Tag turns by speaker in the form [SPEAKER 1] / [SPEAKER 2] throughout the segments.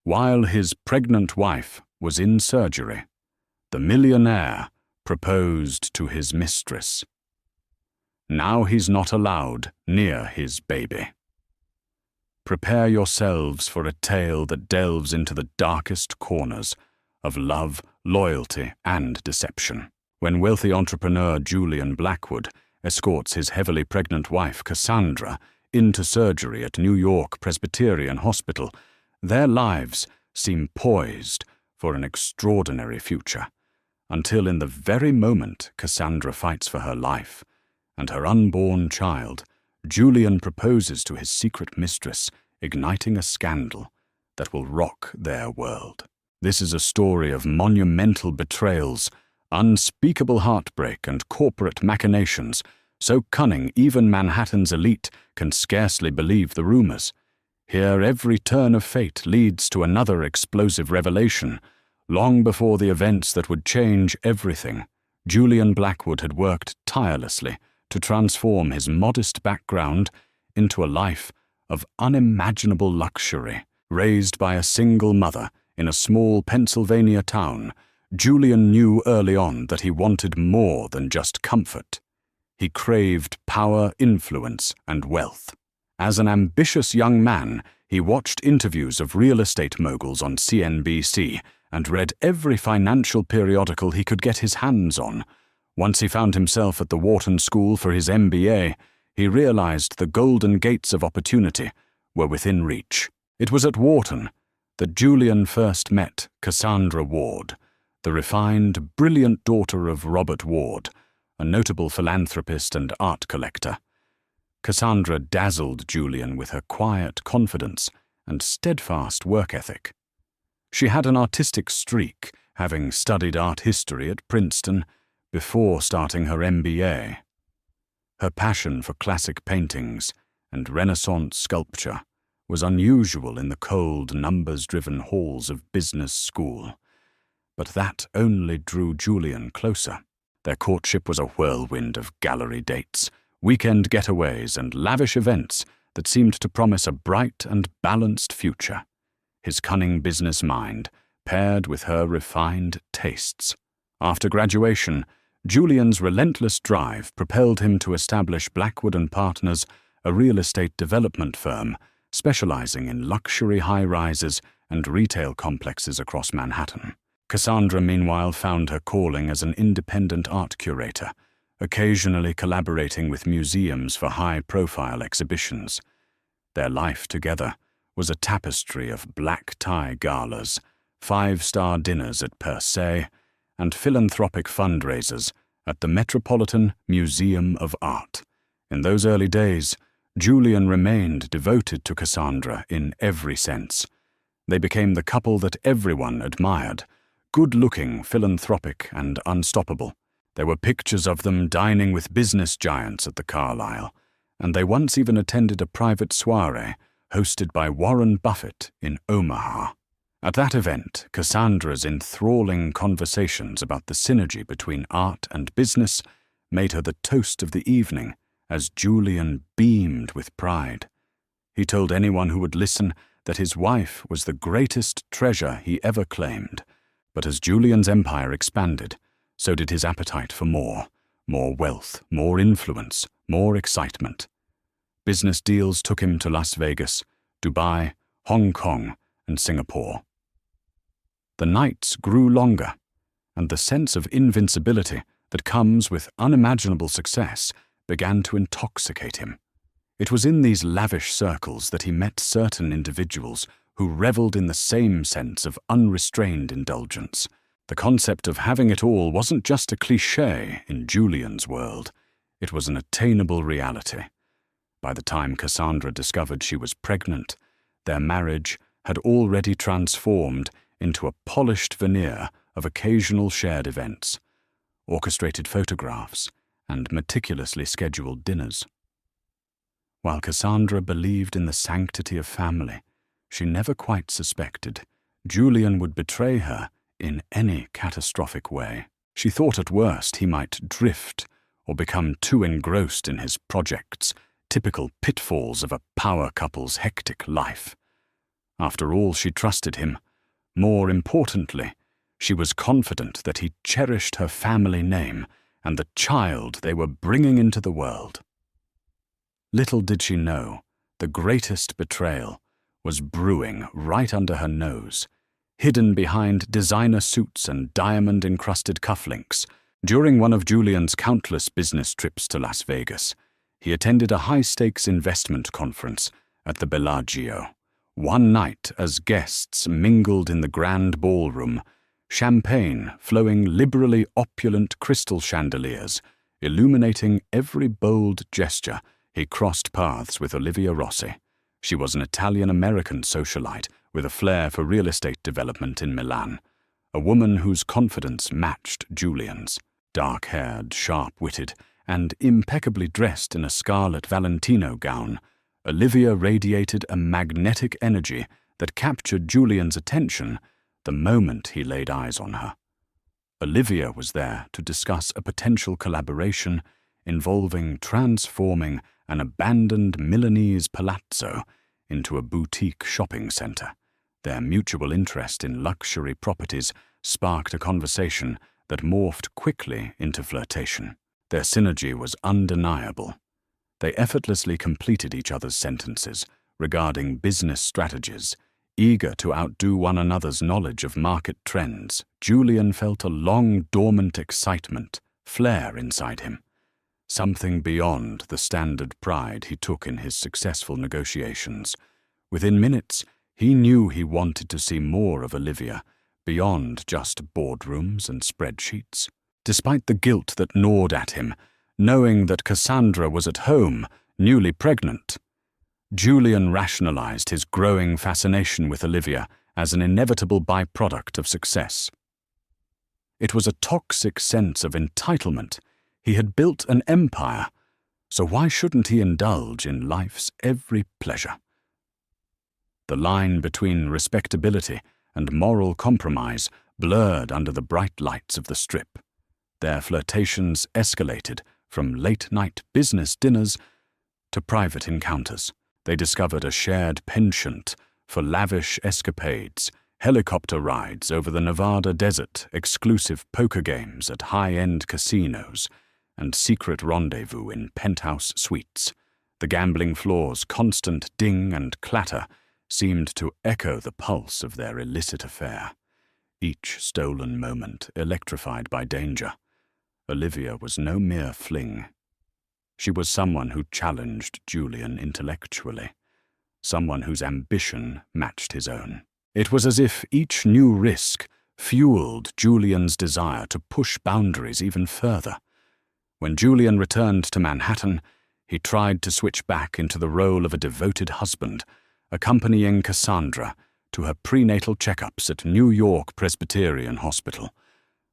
[SPEAKER 1] While his pregnant wife was in surgery, the millionaire proposed to his mistress. Now he's not allowed near his baby. Prepare yourselves for a tale that delves into the darkest corners of love, loyalty, and deception. When wealthy entrepreneur Julian Blackwood escorts his heavily pregnant wife Cassandra into surgery at New York Presbyterian Hospital, their lives seem poised for an extraordinary future, until in the very moment Cassandra fights for her life and her unborn child, Julian proposes to his secret mistress, igniting a scandal that will rock their world. This is a story of monumental betrayals, unspeakable heartbreak, and corporate machinations, so cunning even Manhattan's elite can scarcely believe the rumors. Here every turn of fate leads to another explosive revelation. Long before the events that would change everything, Julian Blackwood had worked tirelessly to transform his modest background into a life of unimaginable luxury. Raised by a single mother in a small Pennsylvania town, Julian knew early on that he wanted more than just comfort. He craved power, influence, and wealth. As an ambitious young man, he watched interviews of real estate moguls on CNBC and read every financial periodical he could get his hands on. Once he found himself at the Wharton School for his MBA, he realized the golden gates of opportunity were within reach. It was at Wharton that Julian first met Cassandra Ward, the refined, brilliant daughter of Robert Ward, a notable philanthropist and art collector. Cassandra dazzled Julian with her quiet confidence and steadfast work ethic. She had an artistic streak, having studied art history at Princeton before starting her MBA. Her passion for classic paintings and Renaissance sculpture was unusual in the cold, numbers-driven halls of business school. But that only drew Julian closer. Their courtship was a whirlwind of gallery dates, weekend getaways, and lavish events that seemed to promise a bright and balanced future. His cunning business mind paired with her refined tastes. After graduation, Julian's relentless drive propelled him to establish Blackwood & Partners, a real estate development firm specializing in luxury high-rises and retail complexes across Manhattan. Cassandra, meanwhile, found her calling as an independent art curator, occasionally collaborating with museums for high-profile exhibitions. Their life together was a tapestry of black-tie galas, five-star dinners at Per Se, and philanthropic fundraisers at the Metropolitan Museum of Art. In those early days, Julian remained devoted to Cassandra in every sense. They became the couple that everyone admired, good-looking, philanthropic, and unstoppable. There were pictures of them dining with business giants at the Carlyle, and they once even attended a private soiree hosted by Warren Buffett in Omaha. At that event, Cassandra's enthralling conversations about the synergy between art and business made her the toast of the evening, as Julian beamed with pride. He told anyone who would listen that his wife was the greatest treasure he ever claimed. But as Julian's empire expanded, so did his appetite for more wealth, more influence, more excitement. Business deals took him to Las Vegas, Dubai, Hong Kong, and Singapore. The nights grew longer, and the sense of invincibility that comes with unimaginable success began to intoxicate him. It was in these lavish circles that he met certain individuals who reveled in the same sense of unrestrained indulgence. The concept of having it all wasn't just a cliché in Julian's world. It was an attainable reality. By the time Cassandra discovered she was pregnant, their marriage had already transformed into a polished veneer of occasional shared events, orchestrated photographs, and meticulously scheduled dinners. While Cassandra believed in the sanctity of family, she never quite suspected Julian would betray her in any catastrophic way. She thought at worst he might drift or become too engrossed in his projects, typical pitfalls of a power couple's hectic life. After all, she trusted him. More importantly, she was confident that he cherished her family name and the child they were bringing into the world. Little did she know, the greatest betrayal was brewing right under her nose, hidden behind designer suits and diamond-encrusted cufflinks. During one of Julian's countless business trips to Las Vegas, he attended a high-stakes investment conference at the Bellagio. One night, as guests mingled in the grand ballroom, champagne flowing liberally opulent crystal chandeliers, illuminating every bold gesture, he crossed paths with Olivia Rossi. She was an Italian-American socialite with a flair for real estate development in Milan, a woman whose confidence matched Julian's. Dark-haired, sharp-witted, and impeccably dressed in a scarlet Valentino gown, Olivia radiated a magnetic energy that captured Julian's attention the moment he laid eyes on her. Olivia was there to discuss a potential collaboration involving transforming an abandoned Milanese palazzo into a boutique shopping centre. Their mutual interest in luxury properties sparked a conversation that morphed quickly into flirtation. Their synergy was undeniable. They effortlessly completed each other's sentences regarding business strategies, eager to outdo one another's knowledge of market trends. Julian felt a long-dormant excitement flare inside him, something beyond the standard pride he took in his successful negotiations. Within minutes, he knew he wanted to see more of Olivia, beyond just boardrooms and spreadsheets. Despite the guilt that gnawed at him, knowing that Cassandra was at home, newly pregnant, Julian rationalized his growing fascination with Olivia as an inevitable byproduct of success. It was a toxic sense of entitlement. He had built an empire, so why shouldn't he indulge in life's every pleasure? The line between respectability and moral compromise blurred under the bright lights of the Strip. Their flirtations escalated from late-night business dinners to private encounters. They discovered a shared penchant for lavish escapades, helicopter rides over the Nevada desert, exclusive poker games at high-end casinos, and secret rendezvous in penthouse suites. The gambling floor's constant ding and clatter seemed to echo the pulse of their illicit affair, each stolen moment electrified by danger. Olivia was no mere fling. She was someone who challenged Julian intellectually, someone whose ambition matched his own. It was as if each new risk fueled Julian's desire to push boundaries even further. When Julian returned to Manhattan, he tried to switch back into the role of a devoted husband, accompanying Cassandra to her prenatal checkups at New York Presbyterian Hospital,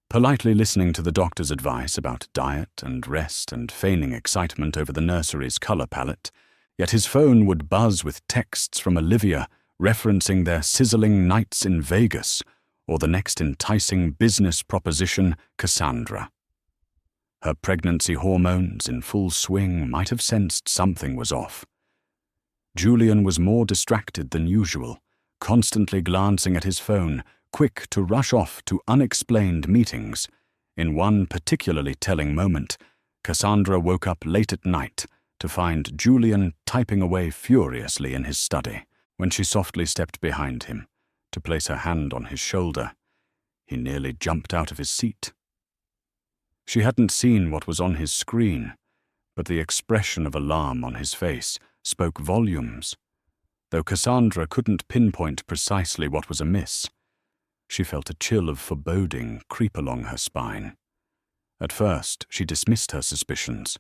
[SPEAKER 1] politely listening to the doctor's advice about diet and rest and feigning excitement over the nursery's color palette. Yet his phone would buzz with texts from Olivia referencing their sizzling nights in Vegas or the next enticing business proposition, Cassandra. Her pregnancy hormones in full swing might have sensed something was off. Julian was more distracted than usual, constantly glancing at his phone, quick to rush off to unexplained meetings. In one particularly telling moment, Cassandra woke up late at night to find Julian typing away furiously in his study. When she softly stepped behind him to place her hand on his shoulder, he nearly jumped out of his seat. She hadn't seen what was on his screen, but the expression of alarm on his face spoke volumes. Though Cassandra couldn't pinpoint precisely what was amiss, she felt a chill of foreboding creep along her spine. At first, she dismissed her suspicions.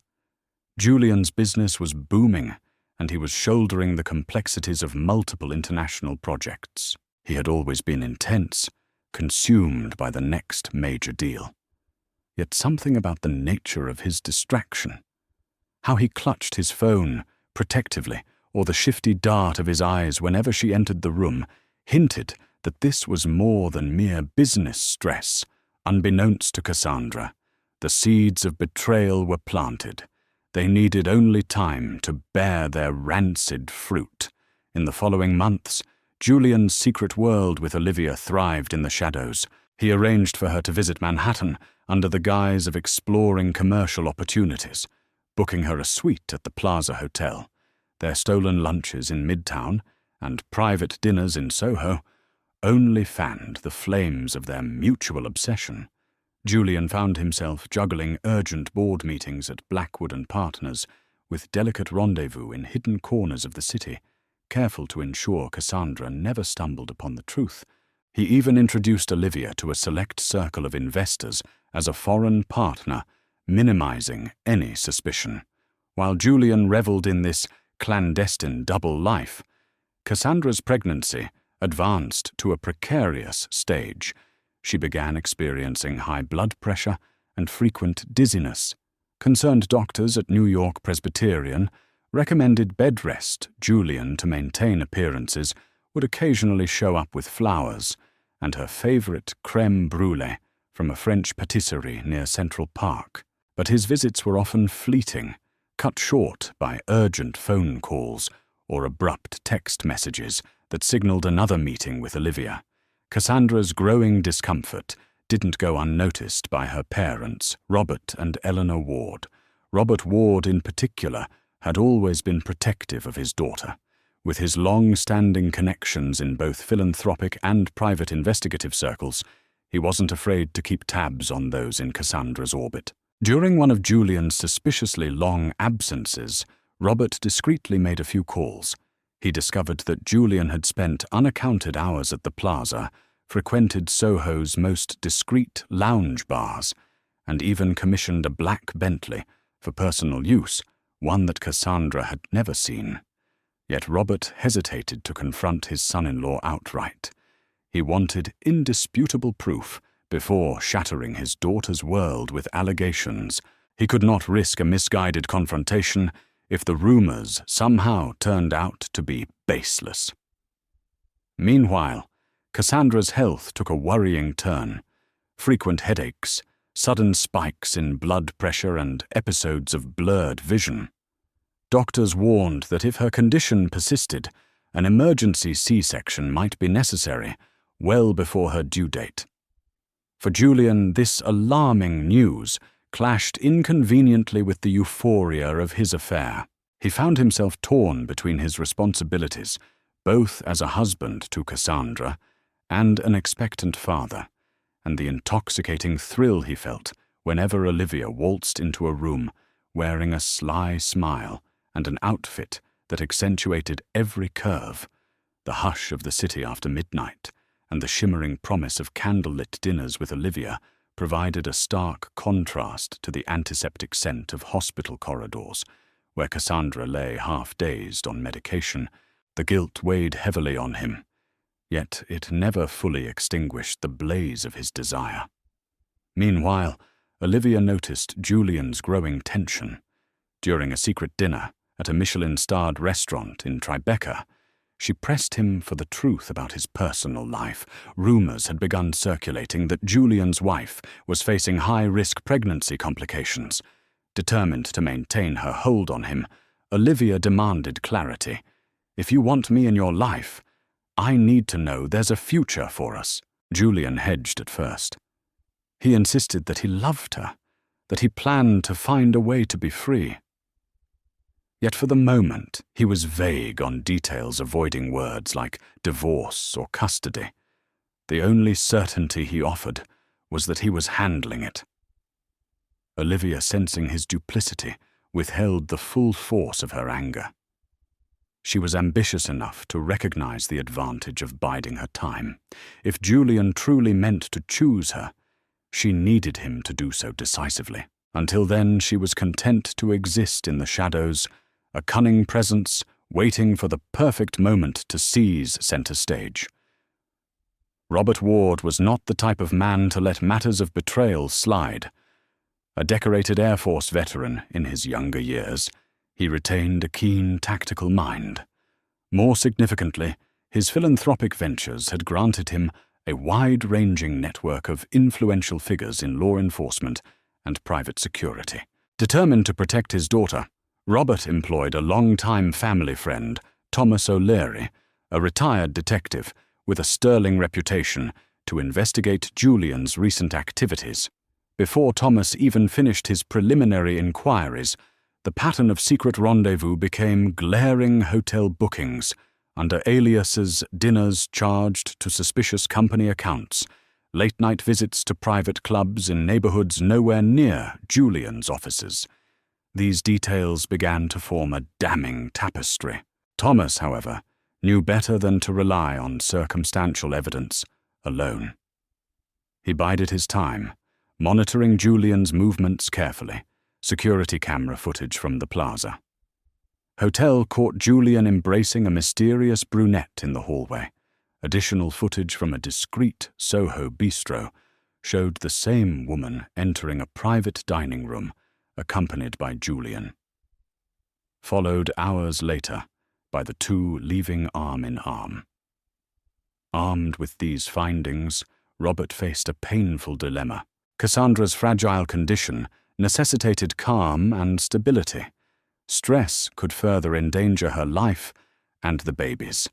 [SPEAKER 1] Julian's business was booming, and he was shouldering the complexities of multiple international projects. He had always been intense, consumed by the next major deal. Yet something about the nature of his distraction, how he clutched his phone protectively, or the shifty dart of his eyes whenever she entered the room, hinted that this was more than mere business stress. Unbeknownst to Cassandra, the seeds of betrayal were planted. They needed only time to bear their rancid fruit. In the following months, Julian's secret world with Olivia thrived in the shadows. He arranged for her to visit Manhattan under the guise of exploring commercial opportunities, booking her a suite at the Plaza Hotel. Their stolen lunches in Midtown and private dinners in Soho only fanned the flames of their mutual obsession. Julian found himself juggling urgent board meetings at Blackwood and Partners with delicate rendezvous in hidden corners of the city, careful to ensure Cassandra never stumbled upon the truth. He even introduced Olivia to a select circle of investors as a foreign partner, minimizing any suspicion. While Julian reveled in this clandestine double life, Cassandra's pregnancy advanced to a precarious stage. She began experiencing high blood pressure and frequent dizziness. Concerned doctors at New York Presbyterian recommended bed rest. Julian, to maintain appearances, would occasionally show up with flowers and her favorite crème brûlée from a French patisserie near Central Park. But his visits were often fleeting, cut short by urgent phone calls or abrupt text messages that signaled another meeting with Olivia. Cassandra's growing discomfort didn't go unnoticed by her parents, Robert and Eleanor Ward. Robert Ward, in particular, had always been protective of his daughter. With his long-standing connections in both philanthropic and private investigative circles, he wasn't afraid to keep tabs on those in Cassandra's orbit. During one of Julian's suspiciously long absences, Robert discreetly made a few calls. He discovered that Julian had spent unaccounted hours at the Plaza, frequented Soho's most discreet lounge bars, and even commissioned a black Bentley for personal use, one that Cassandra had never seen. Yet Robert hesitated to confront his son-in-law outright. He wanted indisputable proof before shattering his daughter's world with allegations. He could not risk a misguided confrontation if the rumors somehow turned out to be baseless. Meanwhile, Cassandra's health took a worrying turn. Frequent headaches, sudden spikes in blood pressure, and episodes of blurred vision. Doctors warned that if her condition persisted, an emergency C-section might be necessary well before her due date. For Julian, this alarming news clashed inconveniently with the euphoria of his affair. He found himself torn between his responsibilities, both as a husband to Cassandra and an expectant father, and the intoxicating thrill he felt whenever Olivia waltzed into a room wearing a sly smile and an outfit that accentuated every curve. The hush of the city after midnight and the shimmering promise of candlelit dinners with Olivia provided a stark contrast to the antiseptic scent of hospital corridors, where Cassandra lay half-dazed on medication. The guilt weighed heavily on him, yet it never fully extinguished the blaze of his desire. Meanwhile, Olivia noticed Julian's growing tension. During a secret dinner at a Michelin-starred restaurant in Tribeca, she pressed him for the truth about his personal life. Rumors had begun circulating that Julian's wife was facing high-risk pregnancy complications. Determined to maintain her hold on him, Olivia demanded clarity. "If you want me in your life, I need to know there's a future for us." Julian hedged at first. He insisted that he loved her, that he planned to find a way to be free. Yet for the moment, he was vague on details, avoiding words like divorce or custody. The only certainty he offered was that he was handling it. Olivia, sensing his duplicity, withheld the full force of her anger. She was ambitious enough to recognize the advantage of biding her time. If Julian truly meant to choose her, she needed him to do so decisively. Until then, she was content to exist in the shadows, a cunning presence waiting for the perfect moment to seize center stage. Robert Ward was not the type of man to let matters of betrayal slide. A decorated Air Force veteran in his younger years, he retained a keen tactical mind. More significantly, his philanthropic ventures had granted him a wide-ranging network of influential figures in law enforcement and private security. Determined to protect his daughter, Robert employed a long-time family friend, Thomas O'Leary, a retired detective with a sterling reputation, to investigate Julian's recent activities. Before Thomas even finished his preliminary inquiries, the pattern of secret rendezvous became glaring hotel bookings, under aliases, dinners charged to suspicious company accounts, late-night visits to private clubs in neighborhoods nowhere near Julian's offices. These details began to form a damning tapestry. Thomas, however, knew better than to rely on circumstantial evidence alone. He bided his time, monitoring Julian's movements carefully, security camera footage from the plaza. Hotel caught Julian embracing a mysterious brunette in the hallway. Additional footage from a discreet Soho bistro showed the same woman entering a private dining room, accompanied by Julian. Followed hours later by the two leaving arm in arm. Armed with these findings, Robert faced a painful dilemma. Cassandra's fragile condition necessitated calm and stability. Stress could further endanger her life and the baby's.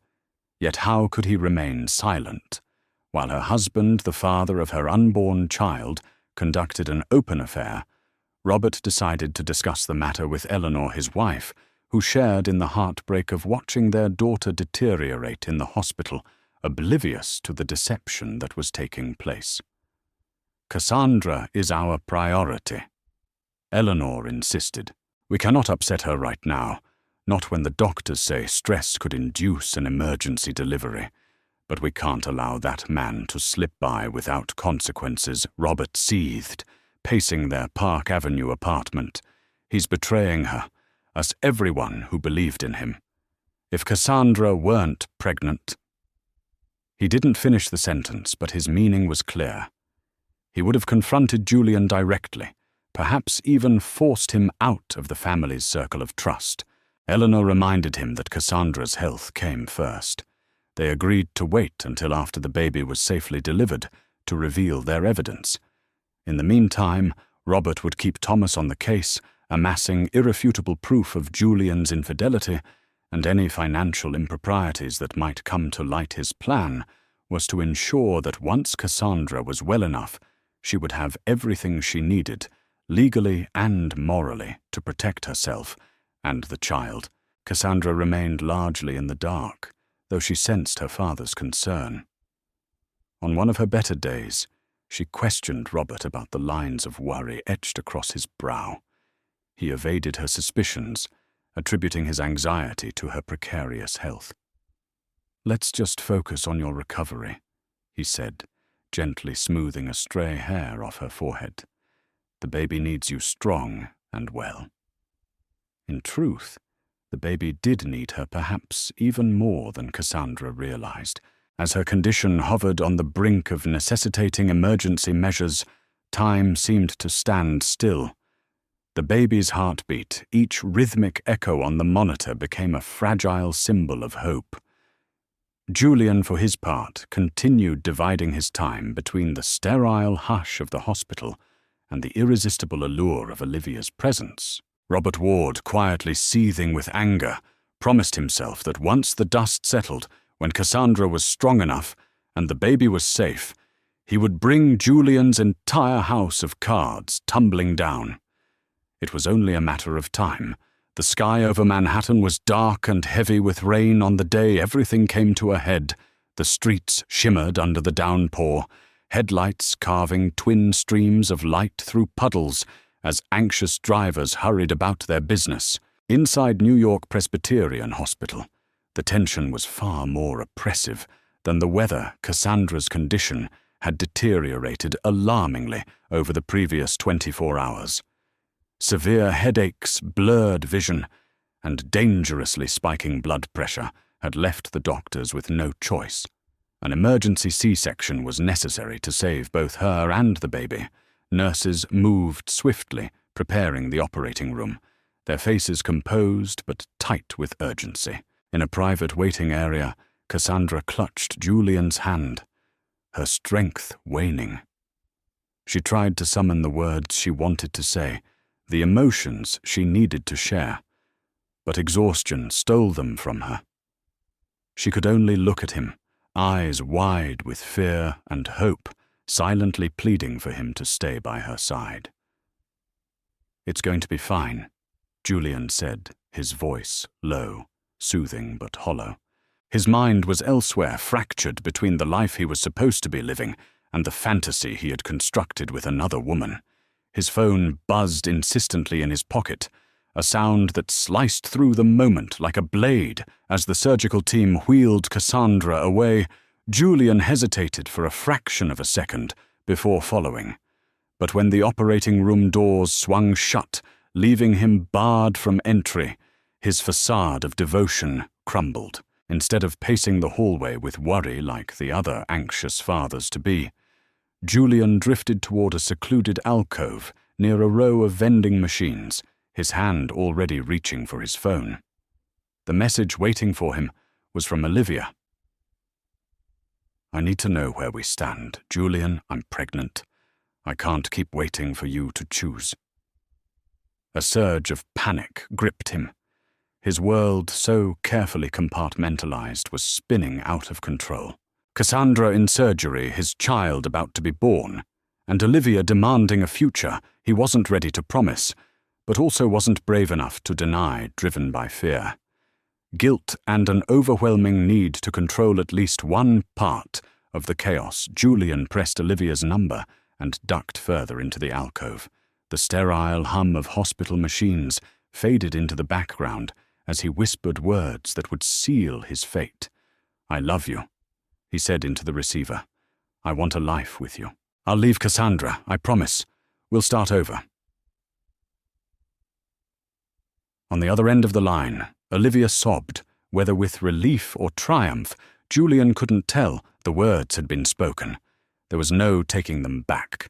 [SPEAKER 1] Yet how could he remain silent, while her husband, the father of her unborn child, conducted an open affair? Robert decided to discuss the matter with Eleanor, his wife, who shared in the heartbreak of watching their daughter deteriorate in the hospital, oblivious to the deception that was taking place. "Cassandra is our priority," Eleanor insisted. "We cannot upset her right now, not when the doctors say stress could induce an emergency delivery. But we can't allow that man to slip by without consequences," Robert seethed, pacing their Park Avenue apartment. "He's betraying her, us everyone who believed in him. If Cassandra weren't pregnant—" He didn't finish the sentence, but his meaning was clear. He would have confronted Julian directly, perhaps even forced him out of the family's circle of trust. Eleanor reminded him that Cassandra's health came first. They agreed to wait until after the baby was safely delivered to reveal their evidence. In the meantime, Robert would keep Thomas on the case, amassing irrefutable proof of Julian's infidelity, and any financial improprieties that might come to light. His plan was to ensure that once Cassandra was well enough, she would have everything she needed, legally and morally, to protect herself and the child. Cassandra remained largely in the dark, though she sensed her father's concern. On one of her better days, she questioned Robert about the lines of worry etched across his brow. He evaded her suspicions, attributing his anxiety to her precarious health. "Let's just focus on your recovery," he said, gently smoothing a stray hair off her forehead. "The baby needs you strong and well." In truth, the baby did need her perhaps even more than Cassandra realized. As her condition hovered on the brink of necessitating emergency measures, time seemed to stand still. The baby's heartbeat, each rhythmic echo on the monitor, became a fragile symbol of hope. Julian, for his part, continued dividing his time between the sterile hush of the hospital and the irresistible allure of Olivia's presence. Robert Ward, quietly seething with anger, promised himself that once the dust settled, when Cassandra was strong enough and the baby was safe, he would bring Julian's entire house of cards tumbling down. It was only a matter of time. The sky over Manhattan was dark and heavy with rain on the day everything came to a head. The streets shimmered under the downpour, headlights carving twin streams of light through puddles as anxious drivers hurried about their business. Inside New York Presbyterian Hospital, the tension was far more oppressive than the weather. Cassandra's condition had deteriorated alarmingly over the previous 24 hours. Severe headaches, blurred vision, and dangerously spiking blood pressure had left the doctors with no choice. An emergency C-section was necessary to save both her and the baby. Nurses moved swiftly, preparing the operating room, their faces composed but tight with urgency. In a private waiting area, Cassandra clutched Julian's hand, her strength waning. She tried to summon the words she wanted to say, the emotions she needed to share, but exhaustion stole them from her. She could only look at him, eyes wide with fear and hope, silently pleading for him to stay by her side. "It's going to be fine," Julian said, his voice low, soothing but hollow. His mind was elsewhere, fractured between the life he was supposed to be living and the fantasy he had constructed with another woman. His phone buzzed insistently in his pocket, a sound that sliced through the moment like a blade. As the surgical team wheeled Cassandra away, Julian hesitated for a fraction of a second before following. But when the operating room doors swung shut, leaving him barred from entry, his facade of devotion crumbled. Instead of pacing the hallway with worry like the other anxious fathers-to-be, Julian drifted toward a secluded alcove near a row of vending machines, his hand already reaching for his phone. The message waiting for him was from Olivia. "I need to know where we stand. Julian, I'm pregnant. I can't keep waiting for you to choose." A surge of panic gripped him. His world, so carefully compartmentalized, was spinning out of control. Cassandra in surgery, his child about to be born, and Olivia demanding a future he wasn't ready to promise, but also wasn't brave enough to deny, driven by fear. Guilt and an overwhelming need to control at least one part of the chaos. Julian pressed Olivia's number and ducked further into the alcove. The sterile hum of hospital machines faded into the background as he whispered words that would seal his fate. "I love you," he said into the receiver. "I want a life with you. I'll leave Cassandra, I promise. We'll start over." On the other end of the line, Olivia sobbed, whether with relief or triumph. Julian couldn't tell. The words had been spoken. There was no taking them back.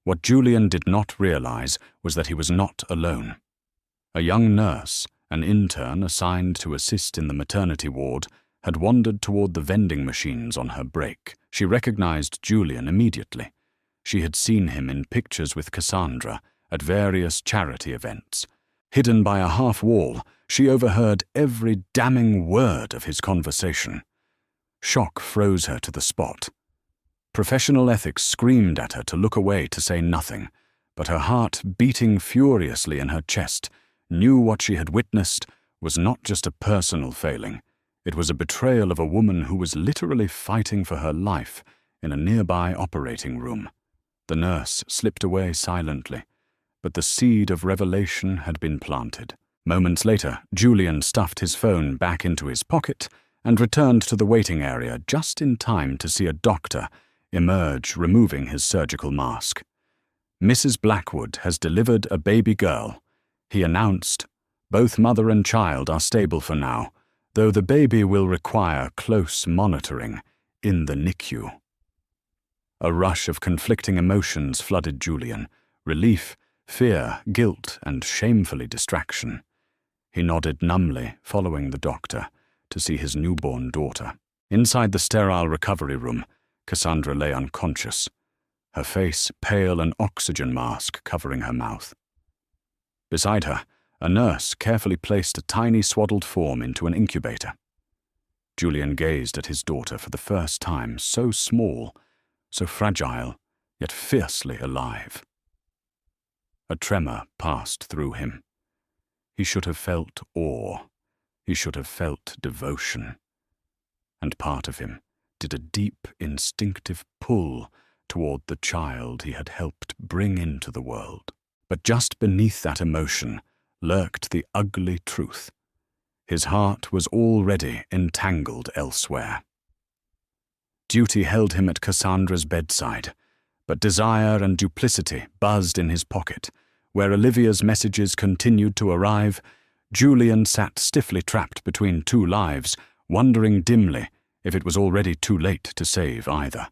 [SPEAKER 1] What Julian did not realize was that he was not alone. A young nurse, an intern assigned to assist in the maternity ward, had wandered toward the vending machines on her break. She recognized Julian immediately. She had seen him in pictures with Cassandra at various charity events. Hidden by a half wall, she overheard every damning word of his conversation. Shock froze her to the spot. Professional ethics screamed at her to look away, to say nothing, but her heart, beating furiously in her chest, knew what she had witnessed was not just a personal failing. It was a betrayal of a woman who was literally fighting for her life in a nearby operating room. The nurse slipped away silently, but the seed of revelation had been planted. Moments later, Julian stuffed his phone back into his pocket and returned to the waiting area just in time to see a doctor emerge, removing his surgical mask. "Mrs. Blackwood has delivered a baby girl," he announced. "Both mother and child are stable for now, though the baby will require close monitoring in the NICU." A rush of conflicting emotions flooded Julian: relief, fear, guilt, and shamefully distraction. He nodded numbly, following the doctor, to see his newborn daughter. Inside the sterile recovery room, Cassandra lay unconscious, her face pale, an oxygen mask covering her mouth. Beside her, a nurse carefully placed a tiny swaddled form into an incubator. Julian gazed at his daughter for the first time, so small, so fragile, yet fiercely alive. A tremor passed through him. He should have felt awe. He should have felt devotion. And part of him did a deep, instinctive pull toward the child he had helped bring into the world. But just beneath that emotion lurked the ugly truth. His heart was already entangled elsewhere. Duty held him at Cassandra's bedside, but desire and duplicity buzzed in his pocket. Where Olivia's messages continued to arrive, Julian sat stiffly trapped between two lives, wondering dimly if it was already too late to save either.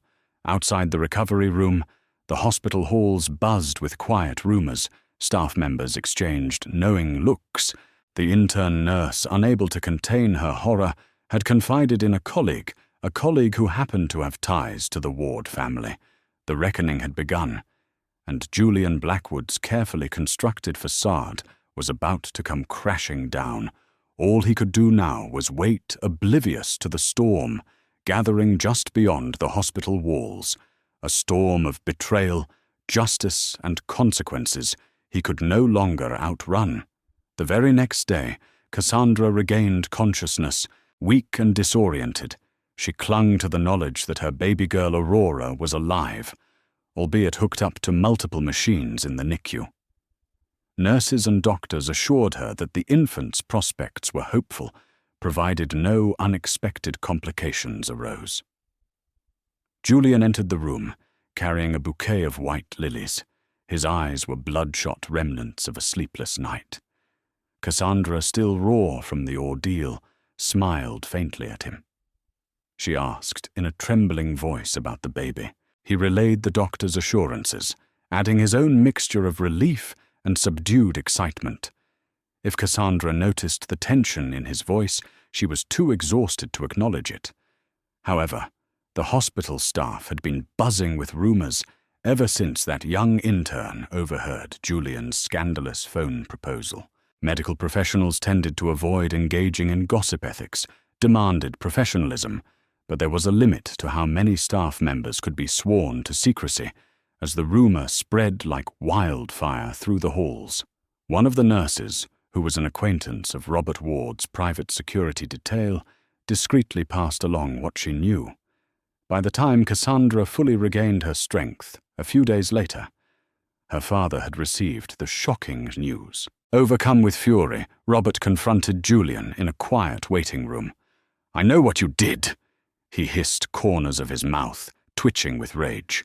[SPEAKER 1] Outside the recovery room, the hospital halls buzzed with quiet rumors. Staff members exchanged knowing looks. The intern nurse, unable to contain her horror, had confided in a colleague who happened to have ties to the Ward family. The reckoning had begun, and Julian Blackwood's carefully constructed facade was about to come crashing down, All he could do now was wait, oblivious to the storm, gathering just beyond the hospital walls, a storm of betrayal, justice, and consequences he could no longer outrun. The very next day, Cassandra regained consciousness, weak and disoriented. She clung to the knowledge that her baby girl Aurora was alive, albeit hooked up to multiple machines in the NICU. Nurses and doctors assured her that the infant's prospects were hopeful, provided no unexpected complications arose. Julian entered the room, carrying a bouquet of white lilies. His eyes were bloodshot remnants of a sleepless night. Cassandra, still raw from the ordeal, smiled faintly at him. She asked in a trembling voice about the baby. He relayed the doctor's assurances, adding his own mixture of relief and subdued excitement. If Cassandra noticed the tension in his voice, she was too exhausted to acknowledge it. However, the hospital staff had been buzzing with rumors ever since that young intern overheard Julian's scandalous phone proposal. Medical professionals tended to avoid engaging in gossip ethics, demanded professionalism, but there was a limit to how many staff members could be sworn to secrecy, as the rumor spread like wildfire through the halls. One of the nurses, who was an acquaintance of Robert Ward's private security detail, discreetly passed along what she knew. By the time Cassandra fully regained her strength, a few days later, her father had received the shocking news. Overcome with fury, Robert confronted Julian in a quiet waiting room. "I know what you did," he hissed, corners of his mouth twitching with rage.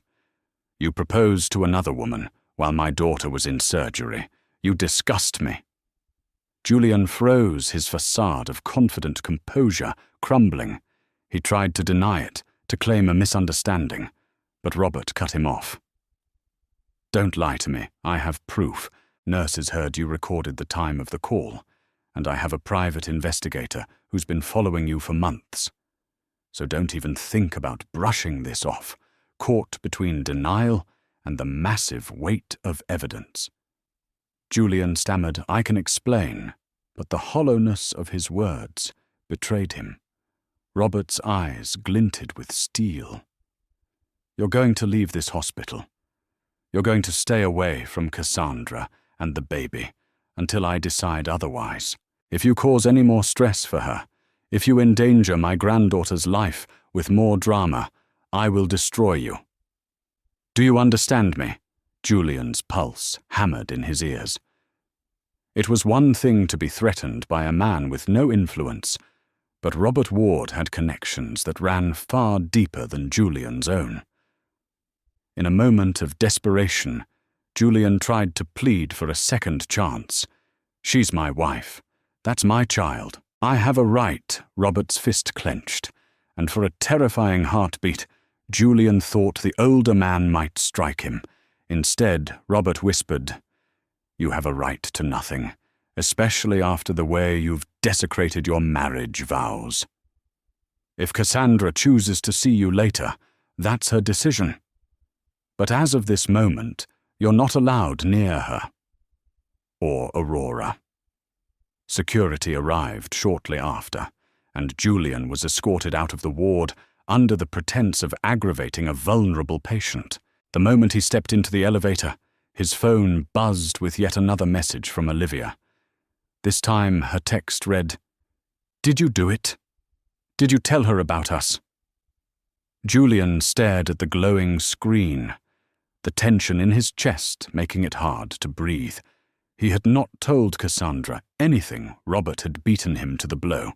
[SPEAKER 1] "You proposed to another woman while my daughter was in surgery. You disgust me." Julian froze, his facade of confident composure crumbling. He tried to deny it, to claim a misunderstanding, but Robert cut him off. "Don't lie to me. I have proof. Nurses heard you recorded the time of the call, and I have a private investigator who's been following you for months. So don't even think about brushing this off, caught between denial and the massive weight of evidence." Julian stammered, "I can explain," but the hollowness of his words betrayed him. Robert's eyes glinted with steel. "You're going to leave this hospital. You're going to stay away from Cassandra and the baby until I decide otherwise. If you cause any more stress for her, if you endanger my granddaughter's life with more drama, I will destroy you. Do you understand me?" Julian's pulse hammered in his ears. It was one thing to be threatened by a man with no influence, but Robert Ward had connections that ran far deeper than Julian's own. In a moment of desperation, Julian tried to plead for a second chance. "She's my wife. That's my child. I have a right." Robert's fist clenched, and for a terrifying heartbeat, Julian thought the older man might strike him. Instead, Robert whispered, "You have a right to nothing, especially after the way you've desecrated your marriage vows. If Cassandra chooses to see you later, that's her decision. But as of this moment, you're not allowed near her. Or Aurora." Security arrived shortly after, and Julian was escorted out of the ward under the pretense of aggravating a vulnerable patient. The moment he stepped into the elevator, his phone buzzed with yet another message from Olivia. This time her text read, "Did you do it? Did you tell her about us?" Julian stared at the glowing screen, the tension in his chest making it hard to breathe. He had not told Cassandra anything Robert had beaten him to the blow.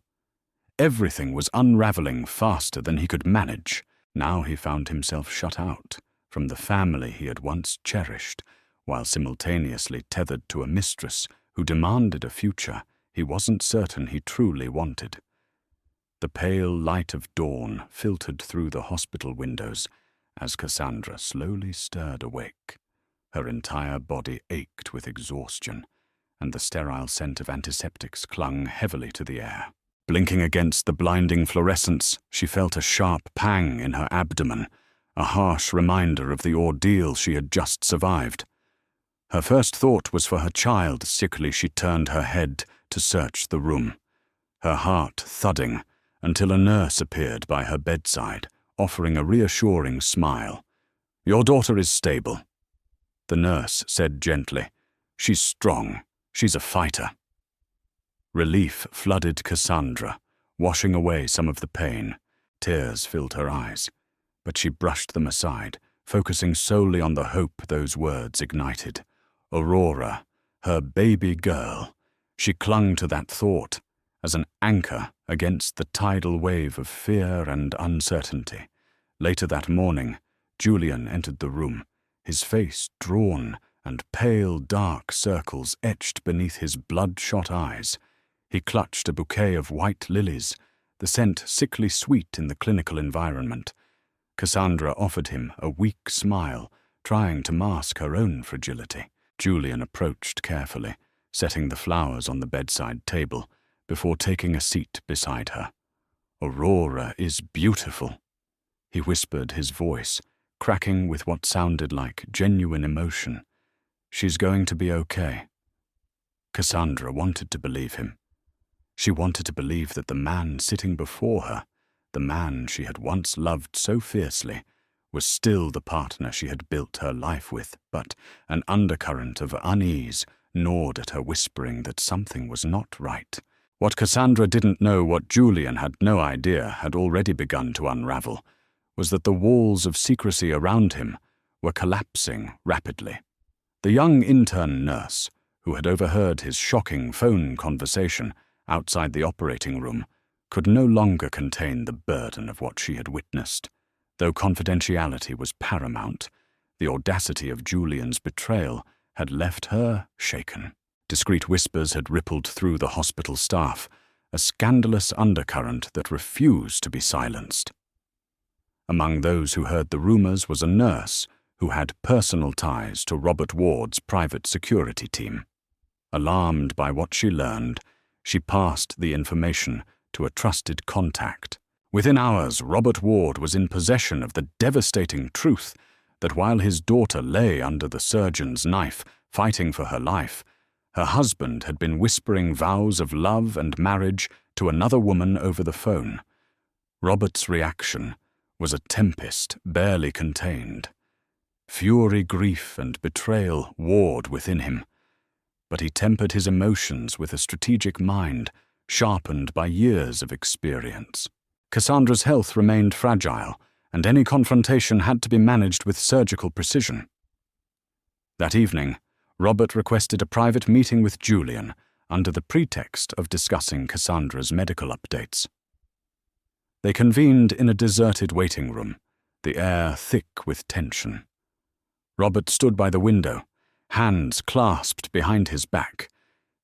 [SPEAKER 1] Everything was unraveling faster than he could manage. Now he found himself shut out from the family he had once cherished, while simultaneously tethered to a mistress who demanded a future he wasn't certain he truly wanted. The pale light of dawn filtered through the hospital windows as Cassandra slowly stirred awake. Her entire body ached with exhaustion, and the sterile scent of antiseptics clung heavily to the air. Blinking against the blinding fluorescence, she felt a sharp pang in her abdomen, a harsh reminder of the ordeal she had just survived. Her first thought was for her child. Sickly, she turned her head to search the room. her heart thudding, until a nurse appeared by her bedside, offering a reassuring smile. "Your daughter is stable," the nurse said gently. "She's strong. She's a fighter." Relief flooded Cassandra, washing away some of the pain. Tears filled her eyes, but she brushed them aside, focusing solely on the hope those words ignited. Aurora, her baby girl. She clung to that thought as an anchor against the tidal wave of fear and uncertainty. Later that morning, Julian entered the room, his face drawn and pale dark circles etched beneath his bloodshot eyes. He clutched a bouquet of white lilies, the scent sickly sweet in the clinical environment. Cassandra offered him a weak smile, trying to mask her own fragility. Julian approached carefully, setting the flowers on the bedside table before taking a seat beside her. "Aurora is beautiful," he whispered, his voice cracking with what sounded like genuine emotion. "She's going to be okay." Cassandra wanted to believe him. She wanted to believe that the man sitting before her, the man she had once loved so fiercely, was still the partner she had built her life with, but an undercurrent of unease gnawed at her, whispering that something was not right. What Cassandra didn't know, what Julian had no idea had already begun to unravel, was that the walls of secrecy around him were collapsing rapidly. The young intern nurse, who had overheard his shocking phone conversation outside the operating room, could no longer contain the burden of what she had witnessed. Though confidentiality was paramount, the audacity of Julian's betrayal had left her shaken. Discreet whispers had rippled through the hospital staff, a scandalous undercurrent that refused to be silenced. Among those who heard the rumors was a nurse who had personal ties to Robert Ward's private security team. Alarmed by what she learned, she passed the information to a trusted contact. Within hours, Robert Ward was in possession of the devastating truth that while his daughter lay under the surgeon's knife, fighting for her life, her husband had been whispering vows of love and marriage to another woman over the phone. Robert's reaction was a tempest barely contained. Fury, grief, and betrayal warred within him, but he tempered his emotions with a strategic mind sharpened by years of experience. Cassandra's health remained fragile, and any confrontation had to be managed with surgical precision. That evening, Robert requested a private meeting with Julian under the pretext of discussing Cassandra's medical updates. They convened in a deserted waiting room, the air thick with tension. Robert stood by the window, hands clasped behind his back,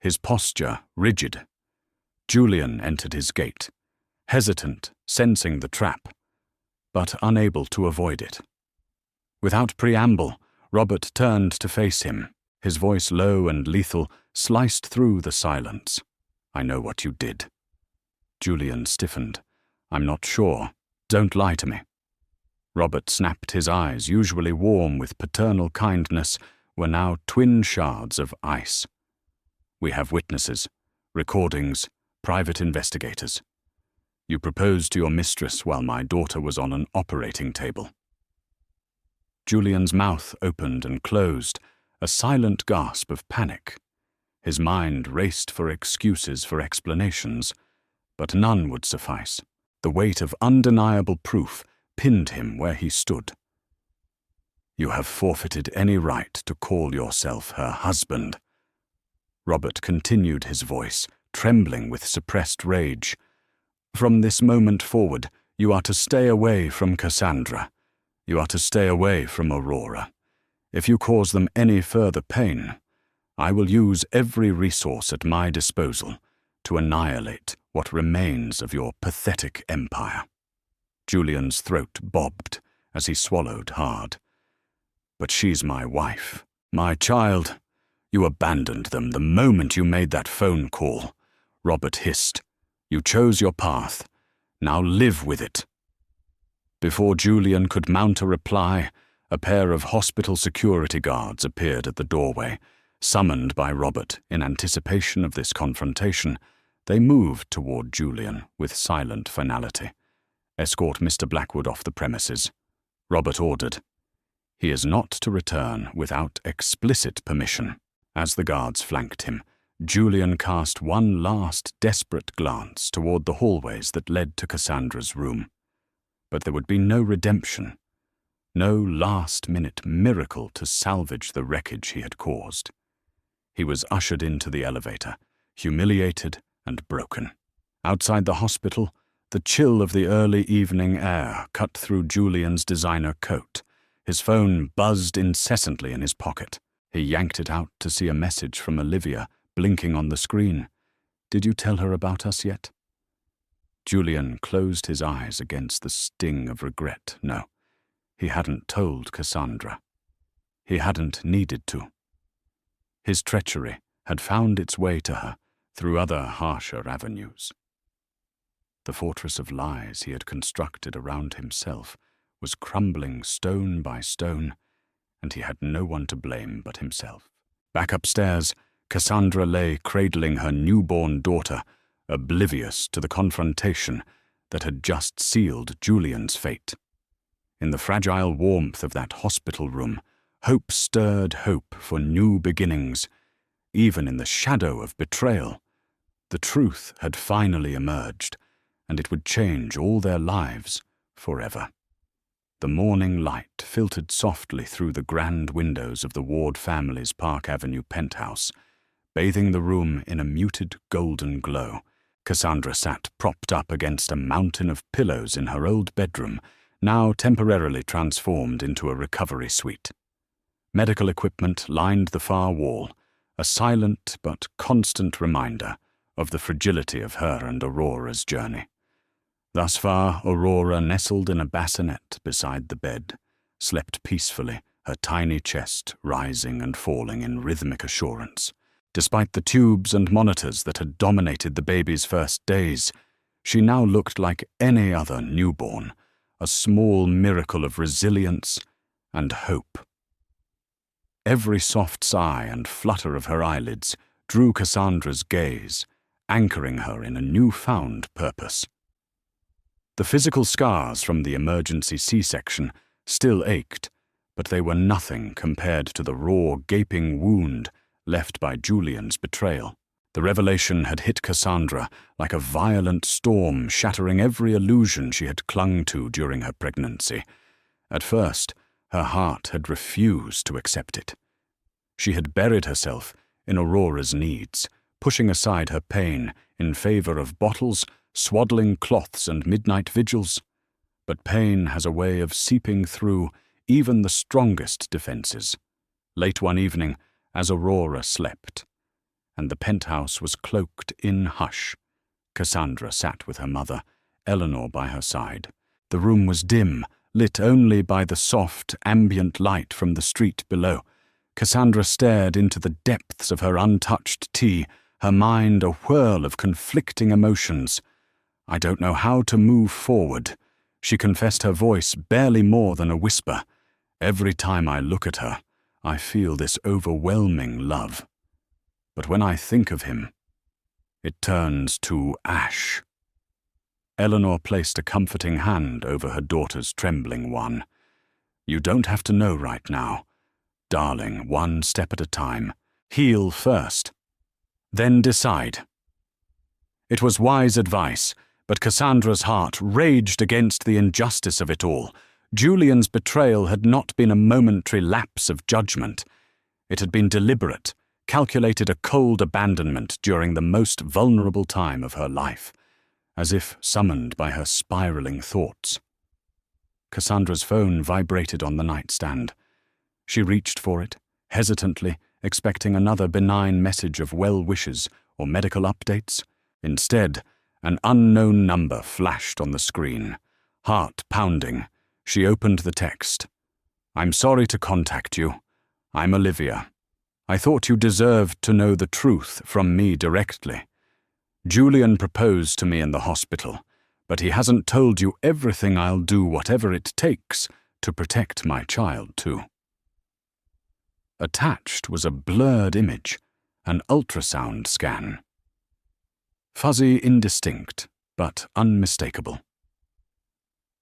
[SPEAKER 1] his posture rigid. Julian entered his gate, hesitant, sensing the trap, but unable to avoid it. Without preamble, Robert turned to face him, his voice low and lethal, sliced through the silence. "I know what you did." Julian stiffened. "I'm not sure. Don't lie to me." Robert snapped. His eyes, usually warm with paternal kindness, were now twin shards of ice. "We have witnesses, recordings, private investigators. You proposed to your mistress while my daughter was on an operating table." Julian's mouth opened and closed, a silent gasp of panic. His mind raced for excuses, for explanations, but none would suffice. The weight of undeniable proof pinned him where he stood. "You have forfeited any right to call yourself her husband." Robert continued, his voice trembling with suppressed rage. "From this moment forward, you are to stay away from Cassandra. You are to stay away from Aurora. If you cause them any further pain, I will use every resource at my disposal to annihilate what remains of your pathetic empire." Julian's throat bobbed as he swallowed hard. "But she's my wife, my child. You abandoned them the moment you made that phone call," Robert hissed. "You chose your path. Now live with it." Before Julian could mount a reply, a pair of hospital security guards appeared at the doorway, summoned by Robert in anticipation of this confrontation. They moved toward Julian with silent finality. "Escort Mr. Blackwood off the premises," Robert ordered. "He is not to return without explicit permission." As the guards flanked him, Julian cast one last desperate glance toward the hallways that led to Cassandra's room. But there would be no redemption, no last-minute miracle to salvage the wreckage he had caused. He was ushered into the elevator, humiliated and broken. Outside the hospital, the chill of the early evening air cut through Julian's designer coat. His phone buzzed incessantly in his pocket. He yanked it out to see a message from Olivia blinking on the screen. "Did you tell her about us yet?" Julian closed his eyes against the sting of regret. No, he hadn't told Cassandra. He hadn't needed to. His treachery had found its way to her through other harsher avenues. The fortress of lies he had constructed around himself was crumbling stone by stone, and he had no one to blame but himself. Back upstairs, Cassandra lay cradling her newborn daughter, oblivious to the confrontation that had just sealed Julian's fate. In the fragile warmth of that hospital room, hope stirred hope for new beginnings. Even in the shadow of betrayal, the truth had finally emerged, and it would change all their lives forever. The morning light filtered softly through the grand windows of the Ward family's Park Avenue penthouse, bathing the room in a muted golden glow. Cassandra sat propped up against a mountain of pillows in her old bedroom, now temporarily transformed into a recovery suite. Medical equipment lined the far wall, a silent but constant reminder of the fragility of her and Aurora's journey. Thus far, Aurora nestled in a bassinet beside the bed, slept peacefully, her tiny chest rising and falling in rhythmic assurance. Despite the tubes and monitors that had dominated the baby's first days, she now looked like any other newborn, a small miracle of resilience and hope. Every soft sigh and flutter of her eyelids drew Cassandra's gaze, anchoring her in a newfound purpose. The physical scars from the emergency C-section still ached, but they were nothing compared to the raw, gaping wound left by Julian's betrayal. The revelation had hit Cassandra like a violent storm, shattering every illusion she had clung to during her pregnancy. At first, her heart had refused to accept it. She had buried herself in Aurora's needs, pushing aside her pain in favor of bottles, swaddling cloths, and midnight vigils. But pain has a way of seeping through even the strongest defenses. Late one evening, as Aurora slept, and the penthouse was cloaked in hush, Cassandra sat with her mother, Eleanor by her side. The room was dim, lit only by the soft, ambient light from the street below. Cassandra stared into the depths of her untouched tea, her mind a whirl of conflicting emotions. "I don't know how to move forward," she confessed, her voice barely more than a whisper. "Every time I look at her, I feel this overwhelming love. But when I think of him, it turns to ash." Eleanor placed a comforting hand over her daughter's trembling one. "You don't have to know right now. Darling, one step at a time. Heal first, then decide." It was wise advice, but Cassandra's heart raged against the injustice of it all. Julian's betrayal had not been a momentary lapse of judgment. It had been deliberate, calculated a cold abandonment during the most vulnerable time of her life, as if summoned by her spiraling thoughts. Cassandra's phone vibrated on the nightstand. She reached for it, hesitantly, expecting another benign message of well wishes or medical updates. Instead, an unknown number flashed on the screen. Heart pounding, she opened the text. "I'm sorry to contact you. I'm Olivia. I thought you deserved to know the truth from me directly. Julian proposed to me in the hospital, but he hasn't told you everything. I'll do whatever it takes to protect my child, too." Attached was a blurred image, an ultrasound scan. fuzzy, indistinct, but unmistakable.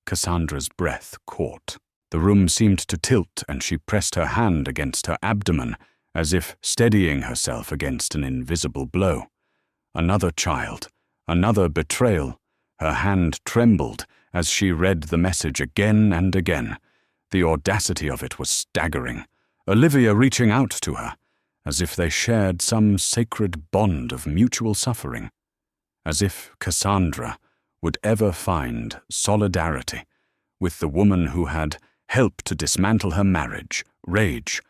[SPEAKER 1] Cassandra's breath caught. The room seemed to tilt, and she pressed her hand against her abdomen, as if steadying herself against an invisible blow. Another child, another betrayal. Her hand trembled as she read the message again and again. The audacity of it was staggering. Olivia reaching out to her, as if they shared some sacred bond of mutual suffering. As if Cassandra would ever find solidarity with the woman who had helped to dismantle her marriage. Rage,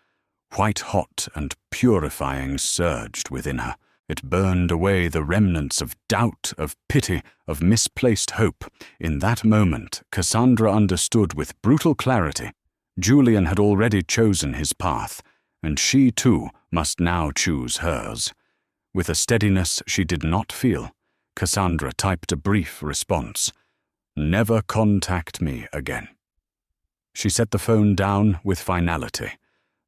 [SPEAKER 1] white-hot and purifying, surged within her. It burned away the remnants of doubt, of pity, of misplaced hope. In that moment, Cassandra understood with brutal clarity. Julian had already chosen his path, and she too must now choose hers. With a steadiness she did not feel, Cassandra typed a brief response. "Never contact me again." She set the phone down with finality,